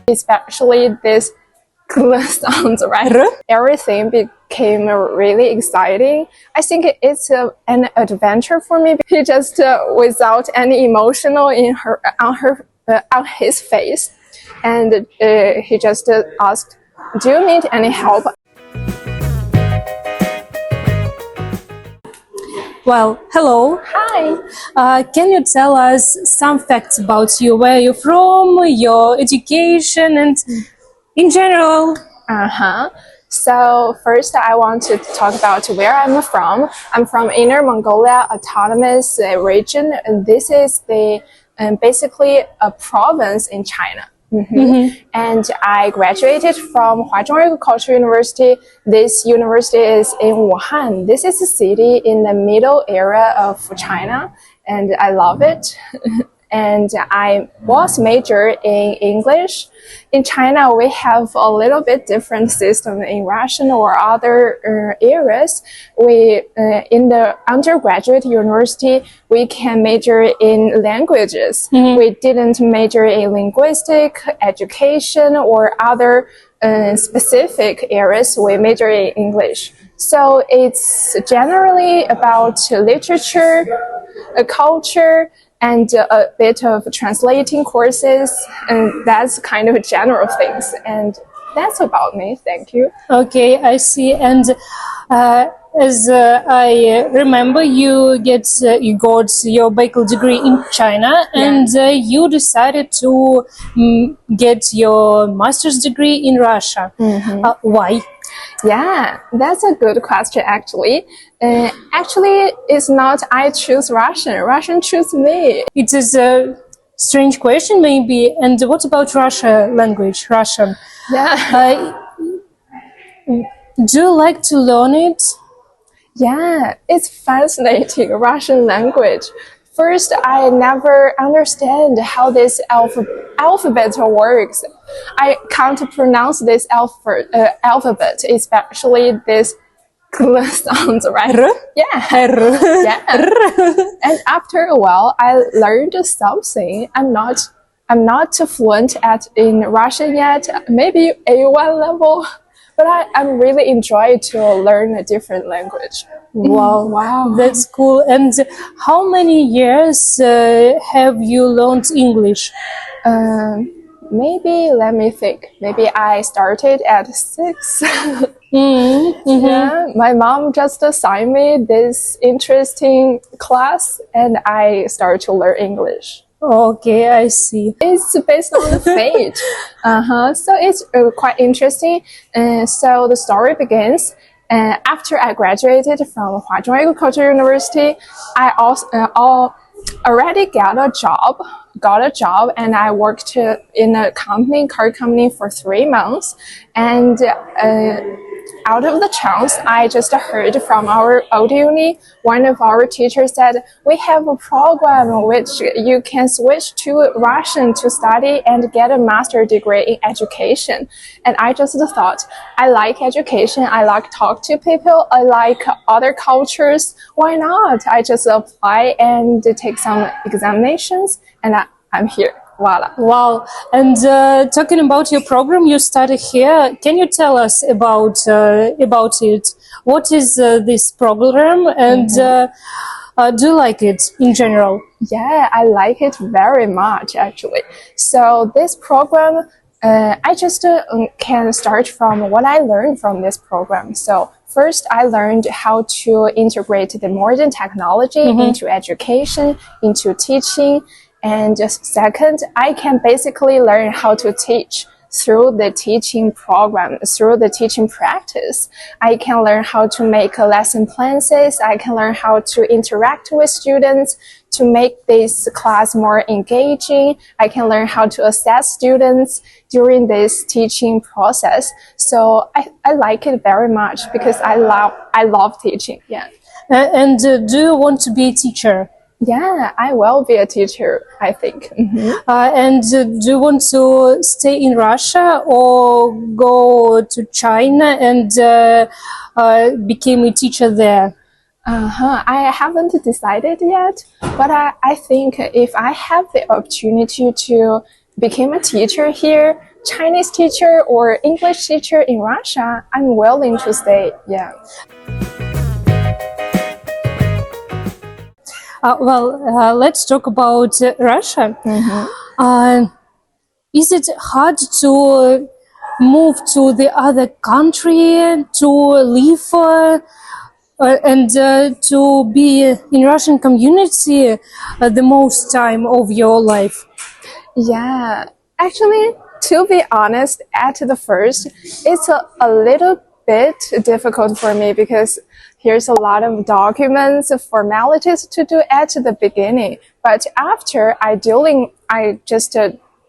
especially this sounds right. Everything became really exciting. I think it's an adventure for me. He just without any emotional on his face, and he just asked, "Do you need any help?" Well, hello. Hi. Can you tell us some facts about you? Where you're from, your education, and in general? So first, I want to talk about where I'm from. I'm from Inner Mongolia Autonomous Region, and this is the basically a province in China. And I graduated from Huazhong Agricultural University. This university is in Wuhan. This is a city in the middle area of China, and I love it. And I was major in English. In China, we have a little bit different system in Russian or other areas. We, in the undergraduate university, we can major in languages. We didn't major in linguistic, education, or other specific areas. We major in English. So it's generally about literature, culture, and a bit of translating courses, and that's kind of general things. And that's about me. Thank you. Okay, I see. And as I remember, you got your bachelor degree in China, and you decided to get your master's degree in Russia. Why? Yeah, that's a good question, actually. Actually, it's not I choose Russian. Russian choose me. It is a strange question, maybe. And what about Russian? Yeah. Do you like to learn it? Yeah, it's fascinating, Russian language. First, I never understand how this alphabet works. I can't pronounce this alphabet, especially this sounds right. Yeah. And after a while, I learned something. I'm not fluent in Russian yet. Maybe A1 level, but I really enjoy to learn a different language. Wow, that's cool. And how many years have you learned English? Maybe, let me think. Maybe I started at 6. Yeah, my mom just assigned me this interesting class, and I started to learn English. Okay, I see. It's based on fate. So it's quite interesting. So the story begins. After I graduated from Huazhong Agricultural University, I also already got a job, and I worked in a car company for 3 months. And out of the chance, I just heard from our old uni, one of our teachers said, "We have a program which you can switch to Russian to study and get a master's degree in education." And I just thought, I like education, I like talk to people, I like other cultures. Why not? I just apply and take some examinations, and I'm here. Voila. Wow. And talking about your program you study here, can you tell us about it? What is this program, and do you like it in general? Yeah, I like it very much, actually. So this program, I just can start from what I learned from this program. So first, I learned how to integrate the modern technology into education, into teaching. And just second, I can basically learn how to teach through the teaching program, through the teaching practice. I can learn how to make lesson plans. I can learn how to interact with students to make this class more engaging. I can learn how to assess students during this teaching process. So I like it very much because I love teaching. Yeah. And do you want to be a teacher? Yeah, I will be a teacher, I think. And do you want to stay in Russia or go to China and become a teacher there? I haven't decided yet, but I think if I have the opportunity to became a teacher here, Chinese teacher or English teacher in Russia, I'm willing to stay. Yeah. Let's talk about Russia. Is it hard to move to the other country, to live and to be in Russian community the most time of your life? Yeah, actually, to be honest, at the first, it's a little bit difficult for me because here's a lot of documents, formalities to do at the beginning. But after I just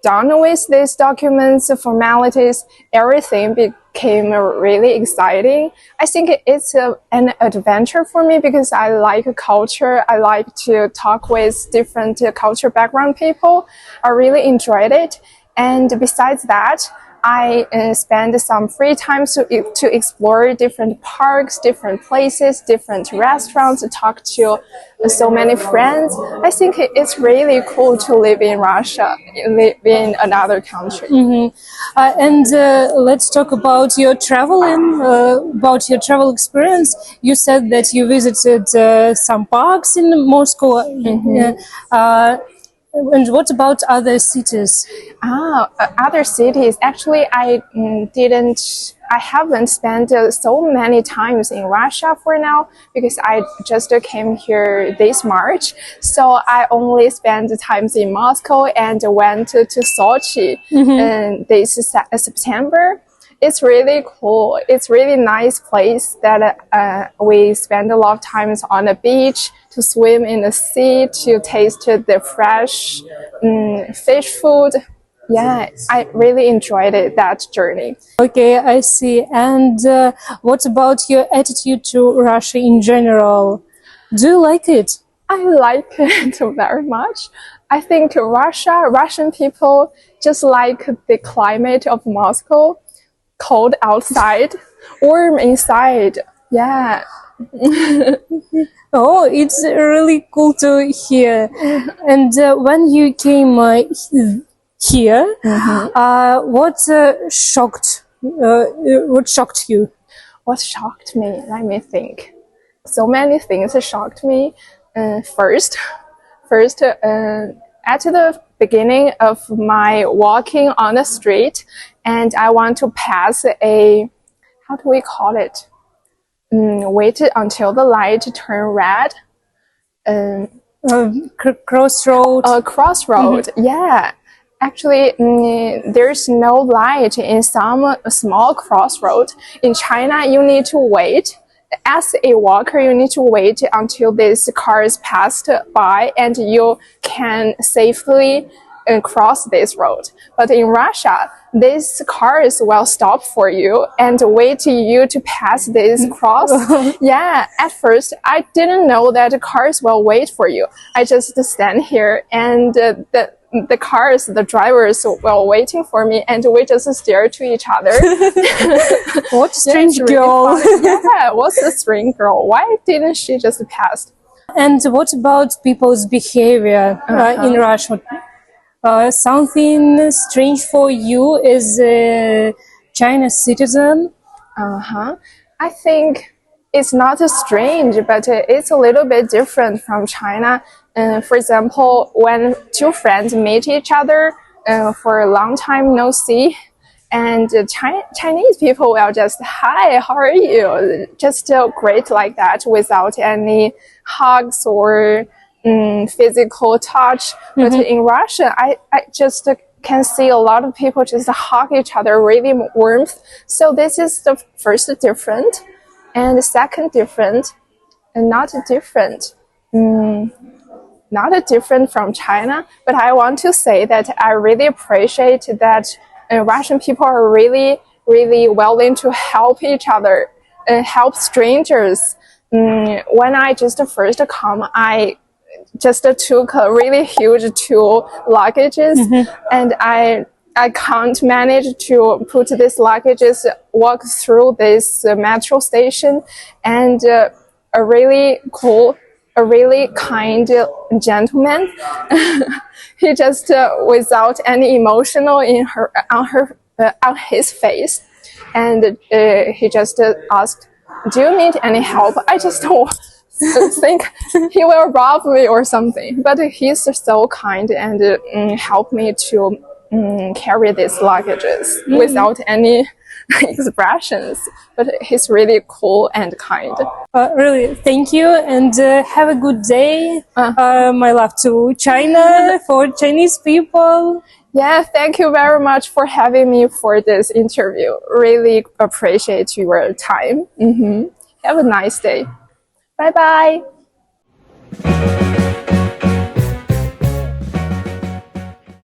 done with these documents, formalities, everything became really exciting. I think it's an adventure for me because I like culture. I like to talk with different culture background people. I really enjoyed it. And besides that, I spend some free time to explore different parks, different places, different restaurants, talk to so many friends. I think it's really cool to live in Russia, live in another country. Let's talk about your traveling, about your travel experience. You said that you visited some parks in Moscow. And what about other cities? Other cities. Actually, I haven't spent so many times in Russia for now because I just came here this March. So I only spent times in Moscow and went to Sochi this September. It's really cool. It's really nice place that we spend a lot of times on the beach, to swim in the sea, to taste the fresh fish food. Yeah, I really enjoyed that journey. Okay, I see. And what about your attitude to Russia in general? Do you like it? I like it very much. I think Russian people just like the climate of Moscow. Cold outside, warm inside. Yeah. Oh, it's really cool to hear. And when you came here, what shocked you? What shocked me? Let me think. So many things shocked me. First, at the beginning of my walking on the street, and I want to pass how do we call it? Wait until the light turn red. Crossroad. Crossroad. Yeah. Actually, there's no light in some small crossroad. In China, you need to wait. As a walker, you need to wait until these cars passed by and you can safely cross this road. But in Russia, these cars will stop for you and wait you to pass this cross. Yeah, at first, I didn't know that cars will wait for you. I just stand here and the cars, the drivers were waiting for me and we just stare to each other. What strange girl. Yeah, what's a strange girl? Why didn't she just pass? And what about people's behavior in Russia? Something strange for you as a Chinese citizen? I think it's not strange, but it's a little bit different from China. For example, when two friends meet each other for a long time no see, and Chinese people will just, hi, how are you? Just greet like that without any hugs or physical touch. But in Russia, I just can see a lot of people just hug each other, really warmth. So this is the first different. And the second different, not different from China, but I want to say that I really appreciate that Russian people are really, really willing to help each other, help strangers. When I just first come, I just took a really huge 2 luggages and I can't manage to put these luggages, walk through this metro station, and a really cool a really kind gentleman. He just without any emotional on his face, and he just asked, "Do you need any help?" I just think he will rob me or something, but he's so kind and helped me to carry these luggages without any expressions. But he's really cool and kind. Really, thank you, and have a good day. My love to China, for Chinese people. Yeah, thank you very much for having me for this interview. Really appreciate your time. Have a nice day. Bye bye.